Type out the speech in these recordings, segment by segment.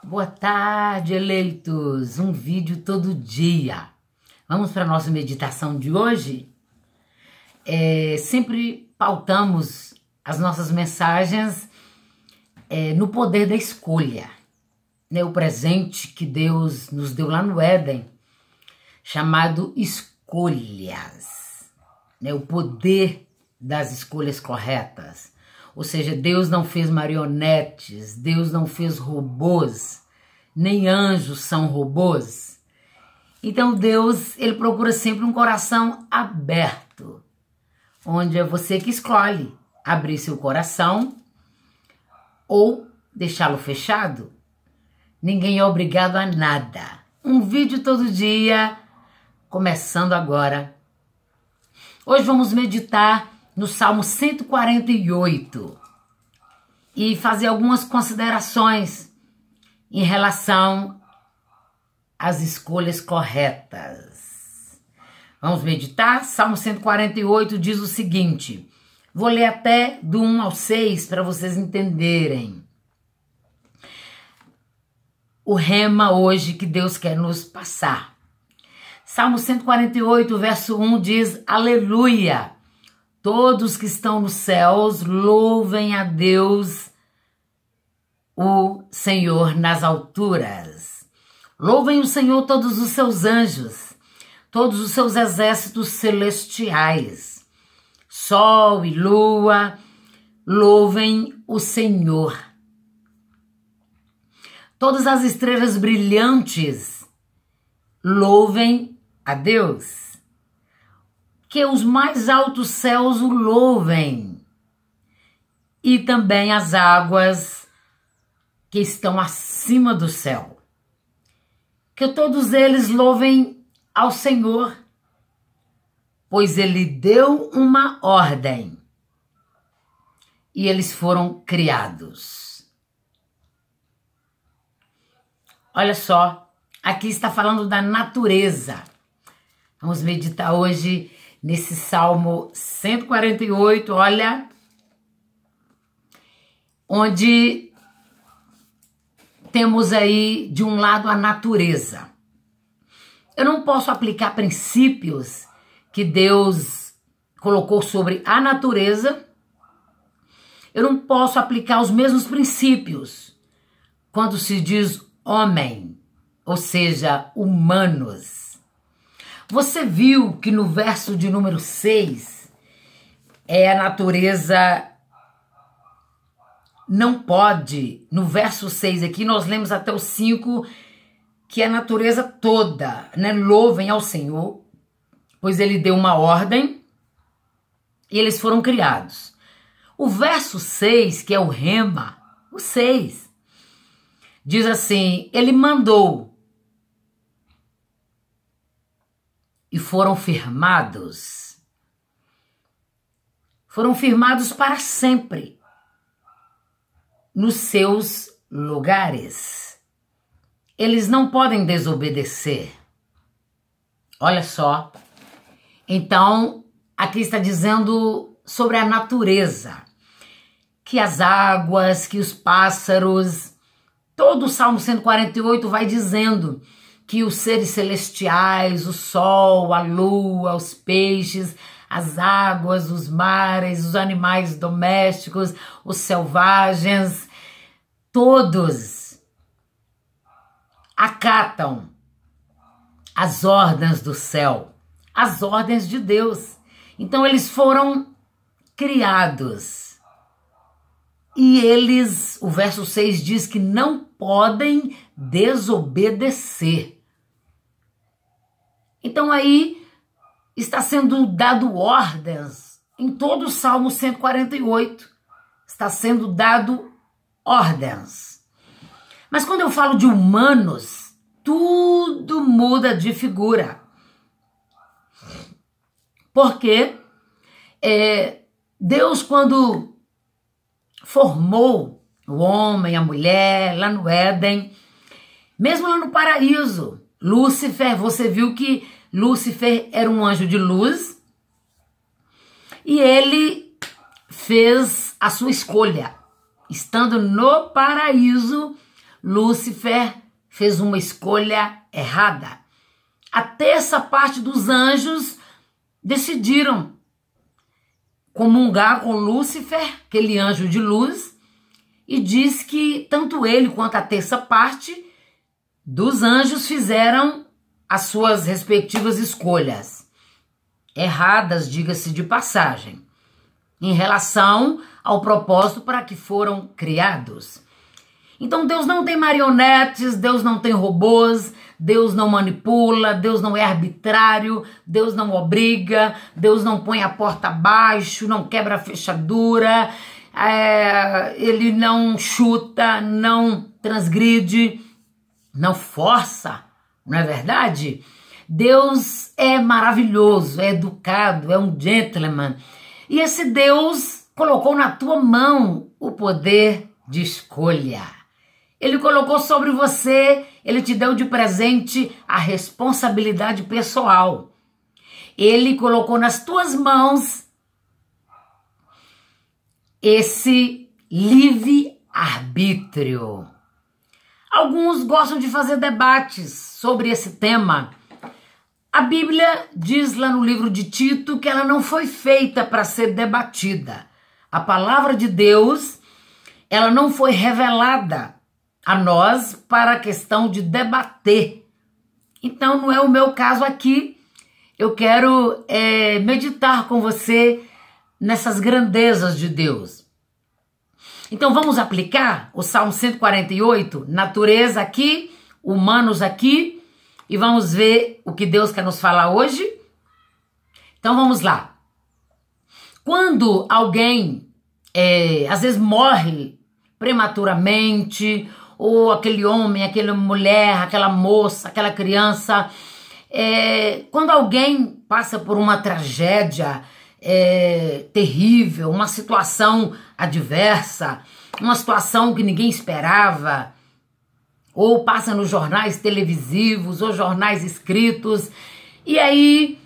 Boa tarde, eleitos! Um vídeo todo dia. Vamos para a nossa meditação de hoje? Sempre pautamos as nossas mensagens no poder da escolha. O presente que Deus nos deu lá no Éden, chamado escolhas. O poder das escolhas corretas. Ou seja, Deus não fez marionetes, Deus não fez robôs, nem anjos são robôs. Então Deus, ele procura sempre um coração aberto, onde é você que escolhe abrir seu coração ou deixá-lo fechado. Ninguém é obrigado a nada. Um vídeo todo dia, começando agora. Hoje vamos meditar no Salmo 148 e fazer algumas considerações em relação às escolhas corretas. Vamos meditar? Salmo 148 diz o seguinte, vou ler até do 1 ao 6 para vocês entenderem o rema hoje que Deus quer nos passar. Salmo 148, verso 1 diz, aleluia! Todos que estão nos céus, louvem a Deus, o Senhor nas alturas. Louvem o Senhor todos os seus anjos, todos os seus exércitos celestiais. Sol e lua, louvem o Senhor. Todas as estrelas brilhantes, louvem a Deus. Que os mais altos céus o louvem, e também as águas que estão acima do céu. Que todos eles louvem ao Senhor, pois ele deu uma ordem, e eles foram criados. Olha só, aqui está falando da natureza. Vamos meditar hoje nesse Salmo 148, olha, onde temos aí de um lado a natureza. Eu não posso aplicar princípios que Deus colocou sobre a natureza, eu não posso aplicar os mesmos princípios quando se diz homem, ou seja, humanos. Você viu que no verso de número 6, a natureza não pode, no verso 6 aqui, nós lemos até o 5, que a natureza toda, louvem ao Senhor, pois ele deu uma ordem e eles foram criados. O verso 6, que é o rema, o 6, diz assim, ele mandou, e foram firmados para sempre nos seus lugares. Eles não podem desobedecer. Olha só. Então, aqui está dizendo sobre a natureza, que as águas, que os pássaros, todo o Salmo 148 vai dizendo que os seres celestiais, o sol, a lua, os peixes, as águas, os mares, os animais domésticos, os selvagens, todos acatam as ordens do céu, as ordens de Deus. Então eles foram criados. E eles, o verso 6 diz que não podem desobedecer. Então aí está sendo dado ordens em todo o Salmo 148. Está sendo dado ordens. Mas quando eu falo de humanos, tudo muda de figura. Porque Deus, quando formou o homem, a mulher, lá no Éden, mesmo lá no paraíso, Lúcifer, você viu que Lúcifer era um anjo de luz e ele fez a sua escolha. Estando no paraíso, Lúcifer fez uma escolha errada. A terça parte dos anjos decidiram comungar com Lúcifer, aquele anjo de luz, e diz que tanto ele quanto a terça parte dos anjos fizeram as suas respectivas escolhas. Erradas, diga-se de passagem, em relação ao propósito para que foram criados. Então Deus não tem marionetes, Deus não tem robôs, Deus não manipula, Deus não é arbitrário, Deus não obriga, Deus não põe a porta abaixo, não quebra a fechadura, ele não chuta, não transgride, não força, não é verdade? Deus é maravilhoso, é educado, é um gentleman. E esse Deus colocou na tua mão o poder de escolha. Ele colocou sobre você, ele te deu de presente a responsabilidade pessoal. Ele colocou nas tuas mãos esse livre-arbítrio. Alguns gostam de fazer debates sobre esse tema. A Bíblia diz lá no livro de Tito que ela não foi feita para ser debatida. A palavra de Deus, ela não foi revelada a nós para a questão de debater. Então não é o meu caso aqui. Eu quero meditar com você nessas grandezas de Deus. Então vamos aplicar o Salmo 148, natureza aqui, humanos aqui, e vamos ver o que Deus quer nos falar hoje. Então vamos lá. Quando alguém às vezes morre prematuramente, ou aquele homem, aquela mulher, aquela moça, aquela criança, quando alguém passa por uma tragédia terrível, uma situação adversa, uma situação que ninguém esperava, ou passa nos jornais televisivos, ou jornais escritos, e aí,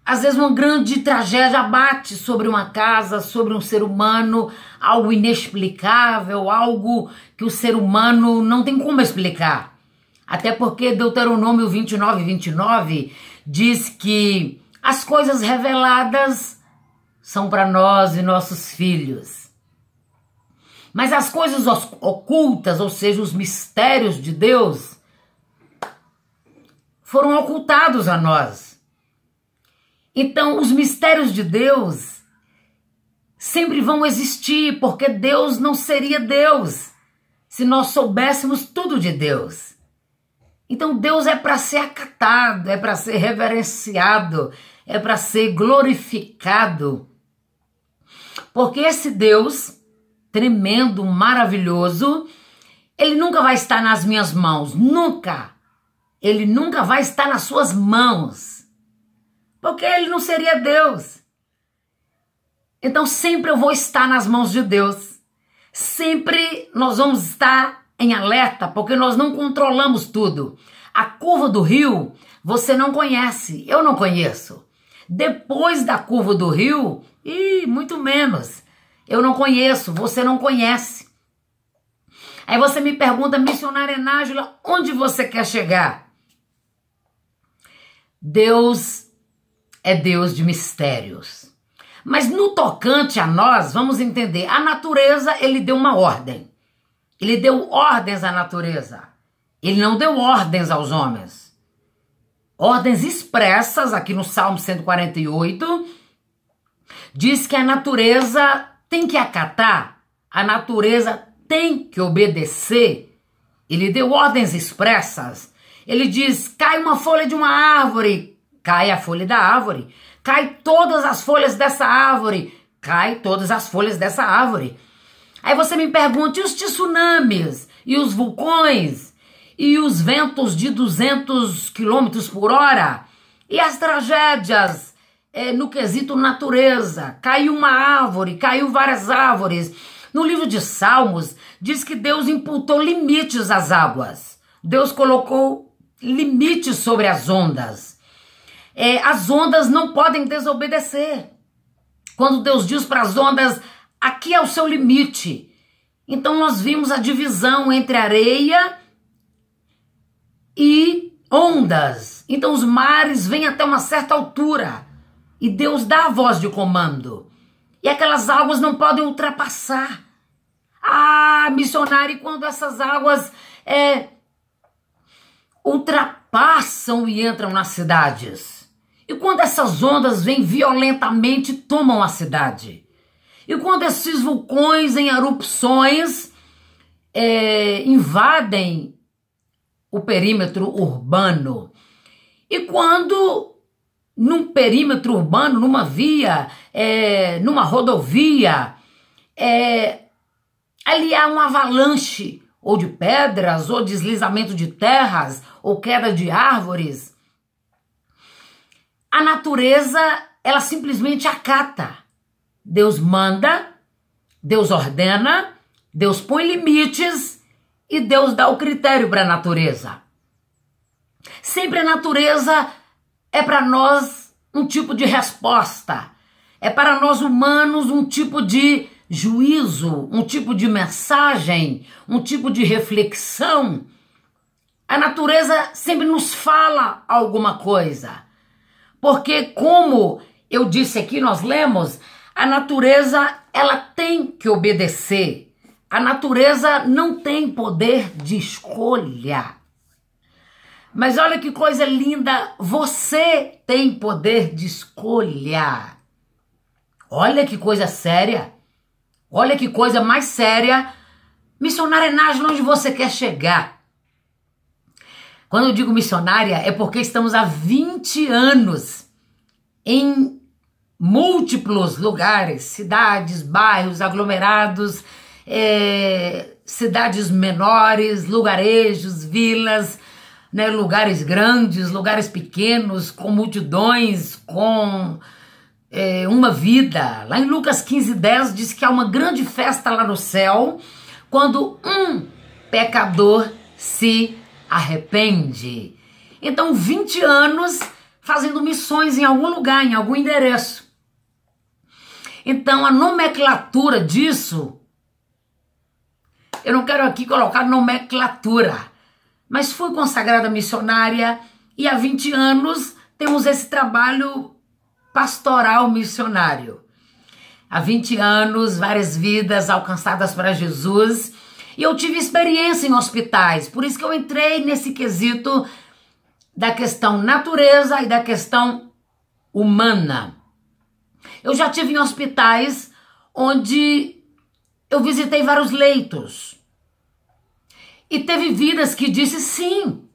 às vezes uma grande tragédia abate sobre uma casa, sobre um ser humano, algo inexplicável, algo que o ser humano não tem como explicar. Até porque Deuteronômio 29:29 diz que as coisas reveladas são para nós e nossos filhos. Mas as coisas ocultas, ou seja, os mistérios de Deus, foram ocultados a nós. Então, os mistérios de Deus sempre vão existir, porque Deus não seria Deus se nós soubéssemos tudo de Deus. Então, Deus é para ser acatado, é para ser reverenciado, é para ser glorificado. Porque esse Deus tremendo, maravilhoso, ele nunca vai estar nas minhas mãos, nunca. Ele nunca vai estar nas suas mãos, porque ele não seria Deus. Então sempre eu vou estar nas mãos de Deus. Sempre nós vamos estar em alerta, porque nós não controlamos tudo. A curva do rio você não conhece, eu não conheço. Depois da curva do rio, muito menos. Eu não conheço, você não conhece. Aí você me pergunta, missionária Nájila, onde você quer chegar? Deus é Deus de mistérios. Mas no tocante a nós, vamos entender, a natureza, ele deu uma ordem. Ele deu ordens à natureza. Ele não deu ordens aos homens. Ordens expressas, aqui no Salmo 148, diz que a natureza tem que acatar, a natureza tem que obedecer. Ele deu ordens expressas. Ele diz, cai uma folha de uma árvore, cai a folha da árvore. Cai todas as folhas dessa árvore, cai todas as folhas dessa árvore. Aí você me pergunta, e os tsunamis? E os vulcões? E os ventos de 200 km por hora? E as tragédias no quesito natureza? Caiu uma árvore, caiu várias árvores. No livro de Salmos, diz que Deus imputou limites às águas. Deus colocou limites sobre as ondas. As ondas não podem desobedecer. Quando Deus diz para as ondas, aqui é o seu limite. Então nós vimos a divisão entre areia e ondas. Então os mares vêm até uma certa altura e Deus dá a voz de comando. E aquelas águas não podem ultrapassar. Ah, missionário, quando essas águas ultrapassam e entram nas cidades? E quando essas ondas vêm violentamente e tomam a cidade? E quando esses vulcões em erupções invadem o perímetro urbano? E quando num perímetro urbano, numa via, numa rodovia, ali há uma avalanche, ou de pedras, ou deslizamento de terras, ou queda de árvores, a natureza, ela simplesmente acata. Deus manda, Deus ordena, Deus põe limites e Deus dá o critério para a natureza. Sempre a natureza é para nós um tipo de resposta. É para nós humanos um tipo de juízo, um tipo de mensagem, um tipo de reflexão. A natureza sempre nos fala alguma coisa. Porque, como eu disse aqui, nós lemos, a natureza, ela tem que obedecer. A natureza não tem poder de escolha. Mas olha que coisa linda, você tem poder de escolha. Olha que coisa séria. Olha que coisa mais séria. Missionária Nájila, onde você quer chegar? Quando eu digo missionária, é porque estamos há 20 anos em múltiplos lugares, cidades, bairros, aglomerados, cidades menores, lugarejos, vilas, né, lugares grandes, lugares pequenos, com multidões, com uma vida. Lá em Lucas 15:10 diz que há uma grande festa lá no céu quando um pecador se arrepende. Então 20 anos fazendo missões em algum lugar, em algum endereço. Então a nomenclatura disso, eu não quero aqui colocar nomenclatura, mas fui consagrada missionária e há 20 anos temos esse trabalho pastoral missionário. Há 20 anos, várias vidas alcançadas para Jesus. E eu tive experiência em hospitais, por isso que eu entrei nesse quesito da questão natureza e da questão humana. Eu já tive em hospitais onde eu visitei vários leitos. E teve vidas que disse sim,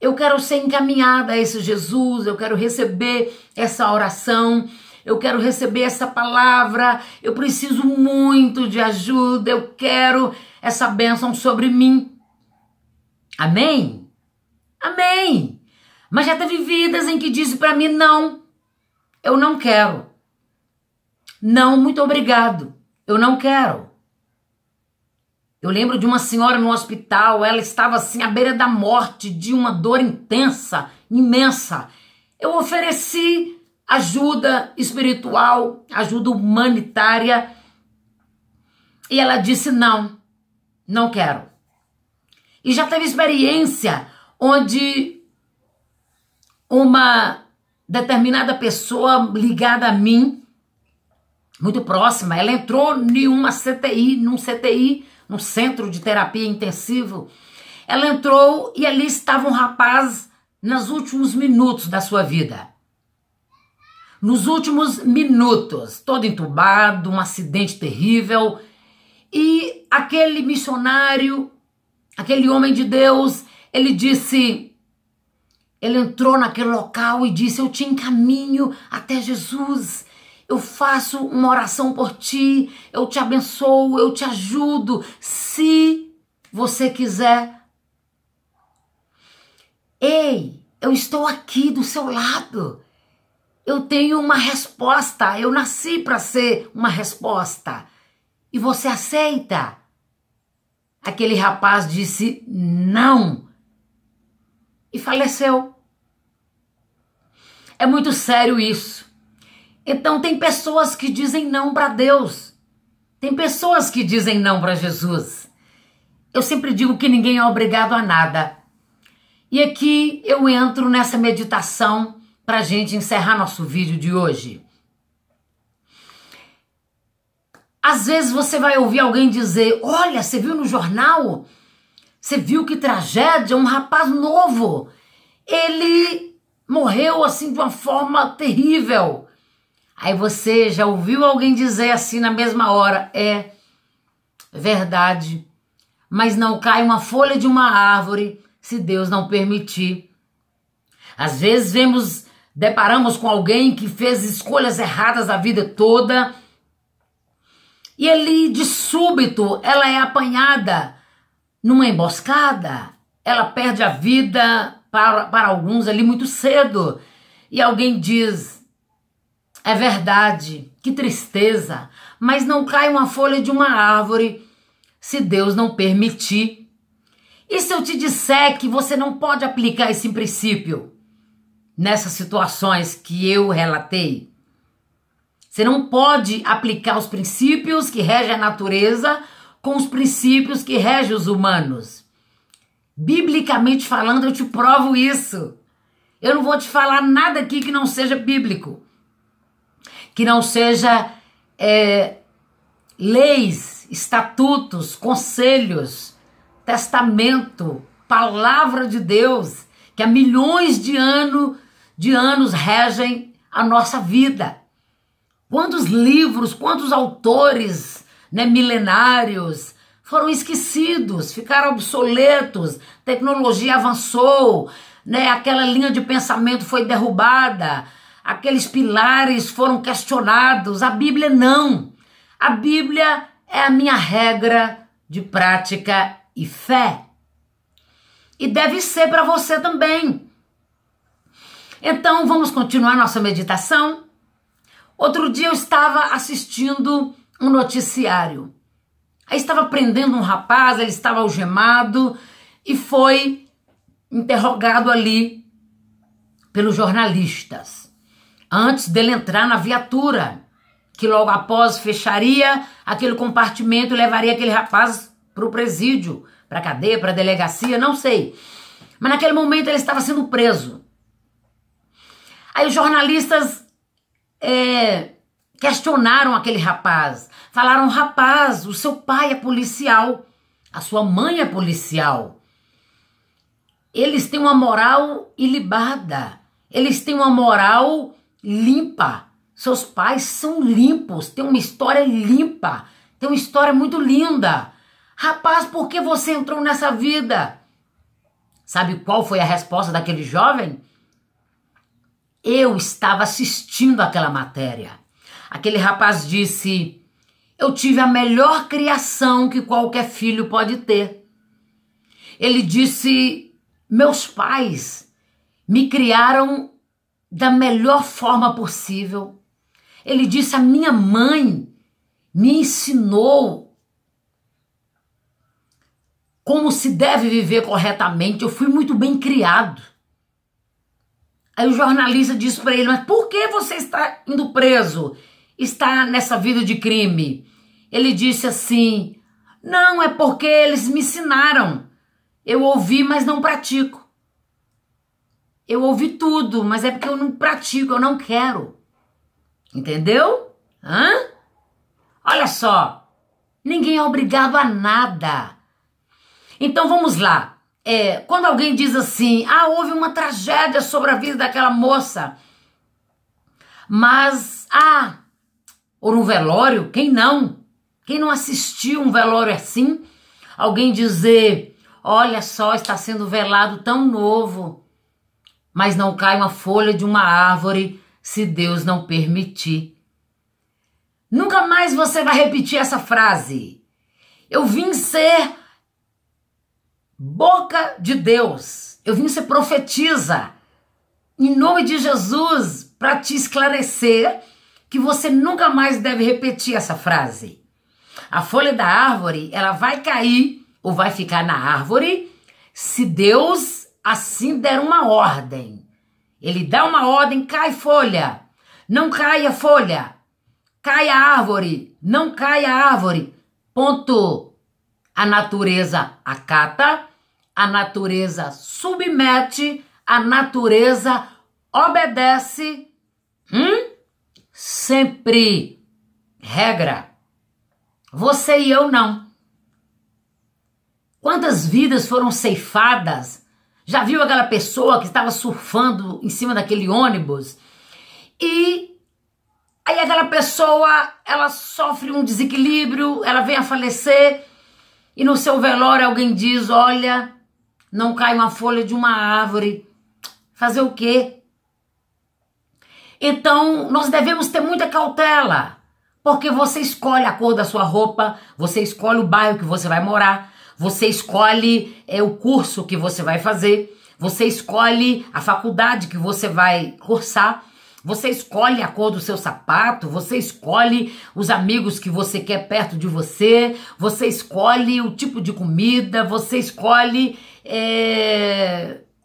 eu quero ser encaminhada a esse Jesus, eu quero receber essa oração, eu quero receber essa palavra, eu preciso muito de ajuda, eu quero essa bênção sobre mim. Amém? Amém. Mas já teve vidas em que disse para mim, não, eu não quero. Não, muito obrigado, eu não quero. Eu lembro de uma senhora no hospital, ela estava assim à beira da morte, de uma dor intensa, imensa. Eu ofereci ajuda espiritual, ajuda humanitária, e ela disse não, não quero. E já teve experiência onde uma determinada pessoa ligada a mim, muito próxima, ela entrou em uma CTI, num centro de terapia intensivo. Ela entrou e ali estava um rapaz nos últimos minutos da sua vida. Nos últimos minutos, todo entubado, um acidente terrível. E aquele missionário, aquele homem de Deus, ele entrou naquele local e disse, eu te encaminho até Jesus. Eu faço uma oração por ti, eu te abençoo, eu te ajudo, se você quiser. Ei, eu estou aqui do seu lado. Eu tenho uma resposta, eu nasci para ser uma resposta. E você aceita? Aquele rapaz disse não e faleceu. É muito sério isso. Então tem pessoas que dizem não para Deus. Tem pessoas que dizem não para Jesus. Eu sempre digo que ninguém é obrigado a nada. E aqui eu entro nessa meditação para a gente encerrar nosso vídeo de hoje. Às vezes você vai ouvir alguém dizer: olha, você viu no jornal? Você viu que tragédia? Um rapaz novo. Ele morreu assim de uma forma terrível. Aí você já ouviu alguém dizer assim na mesma hora: é verdade, mas não cai uma folha de uma árvore se Deus não permitir. Às vezes deparamos com alguém que fez escolhas erradas a vida toda e ali de súbito ela é apanhada numa emboscada, ela perde a vida para alguns ali muito cedo e alguém diz: é verdade, que tristeza, mas não cai uma folha de uma árvore se Deus não permitir. E se eu te disser que você não pode aplicar esse princípio nessas situações que eu relatei? Você não pode aplicar os princípios que regem a natureza com os princípios que regem os humanos. Biblicamente falando, eu te provo isso. Eu não vou te falar nada aqui que não seja bíblico, que não seja leis, estatutos, conselhos, testamento, palavra de Deus, que há milhões de anos regem a nossa vida. Quantos livros, quantos autores, milenários foram esquecidos, ficaram obsoletos, tecnologia avançou, aquela linha de pensamento foi derrubada, aqueles pilares foram questionados. A Bíblia não. A Bíblia é a minha regra de prática e fé. E deve ser para você também. Então vamos continuar nossa meditação. Outro dia eu estava assistindo um noticiário. Aí estava prendendo um rapaz, ele estava algemado e foi interrogado ali pelos jornalistas, antes dele entrar na viatura, que logo após fecharia aquele compartimento e levaria aquele rapaz para o presídio, para a cadeia, para a delegacia, não sei. Mas naquele momento ele estava sendo preso. Aí os jornalistas questionaram aquele rapaz. Falaram: rapaz, o seu pai é policial, a sua mãe é policial. Eles têm uma moral ilibada, eles têm uma moral limpa. Seus pais são limpos, têm uma história limpa, têm uma história muito linda. Rapaz, por que você entrou nessa vida? Sabe qual foi a resposta daquele jovem? Eu estava assistindo aquela matéria. Aquele rapaz disse: eu tive a melhor criação que qualquer filho pode ter. Ele disse: meus pais me criaram da melhor forma possível. Ele disse: a minha mãe me ensinou como se deve viver corretamente. Eu fui muito bem criado. Aí o jornalista disse para ele: mas por que você está indo preso? Está nessa vida de crime? Ele disse assim: não, é porque eles me ensinaram. Eu ouvi, mas não pratico. Eu ouvi tudo, mas é porque eu não pratico, eu não quero. Entendeu? Olha só, ninguém é obrigado a nada. Então vamos lá. Quando alguém diz assim: houve uma tragédia sobre a vida daquela moça, mas, ou no velório, quem não? Quem não assistiu um velório assim? Alguém dizer: olha só, está sendo velado tão novo, mas não cai uma folha de uma árvore se Deus não permitir. Nunca mais você vai repetir essa frase. Eu vim ser boca de Deus. Eu vim ser profetisa. Em nome de Jesus, para te esclarecer que você nunca mais deve repetir essa frase. A folha da árvore, ela vai cair ou vai ficar na árvore se Deus assim der uma ordem. Ele dá uma ordem: cai folha. Não cai a folha. Cai a árvore. não cai a árvore. Ponto. A natureza acata, a natureza submete, a natureza obedece. Sempre. Regra. Você e eu não. Quantas vidas foram ceifadas? Já viu aquela pessoa que estava surfando em cima daquele ônibus? E aí aquela pessoa, ela sofre um desequilíbrio, ela vem a falecer e no seu velório alguém diz, olha, não cai uma folha de uma árvore. Fazer o quê? Então, nós devemos ter muita cautela, porque você escolhe a cor da sua roupa, você escolhe o bairro que você vai morar, você escolhe o curso que você vai fazer, você escolhe a faculdade que você vai cursar, você escolhe a cor do seu sapato, você escolhe os amigos que você quer perto de você, você escolhe o tipo de comida, você escolhe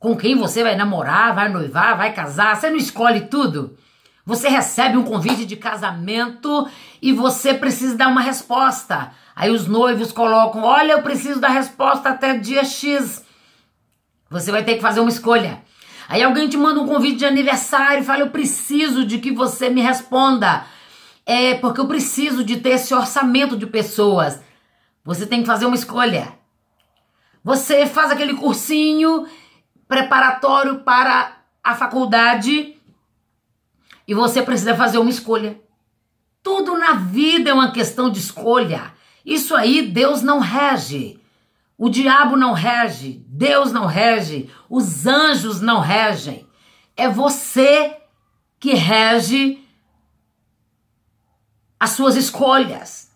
com quem você vai namorar, vai noivar, vai casar, você não escolhe tudo. Você recebe um convite de casamento e você precisa dar uma resposta. Aí os noivos colocam, olha, eu preciso da resposta até dia X. Você vai ter que fazer uma escolha. Aí alguém te manda um convite de aniversário e fala, eu preciso de que você me responda. Porque eu preciso de ter esse orçamento de pessoas. Você tem que fazer uma escolha. Você faz aquele cursinho preparatório para a faculdade e você precisa fazer uma escolha. Tudo na vida é uma questão de escolha. Isso aí Deus não rege. O diabo não rege, Deus não rege, os anjos não regem. É você que rege as suas escolhas.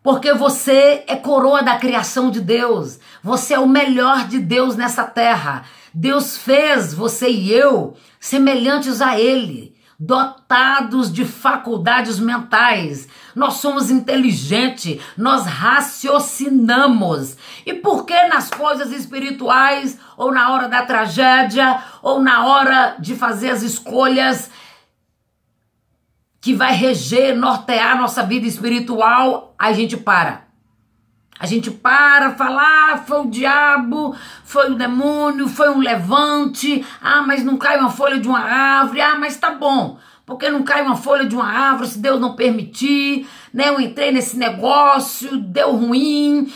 Porque você é coroa da criação de Deus. Você é o melhor de Deus nessa terra. Deus fez você e eu semelhantes a Ele, dotados de faculdades mentais. Nós somos inteligentes, nós raciocinamos. E por que nas coisas espirituais, ou na hora da tragédia, ou na hora de fazer as escolhas que vai reger, nortear nossa vida espiritual, a gente para? A gente para, fala, foi o diabo, foi o demônio, foi um levante, mas não cai uma folha de uma árvore, mas tá bom, porque não cai uma folha de uma árvore se Deus não permitir, né? Eu entrei nesse negócio, deu ruim,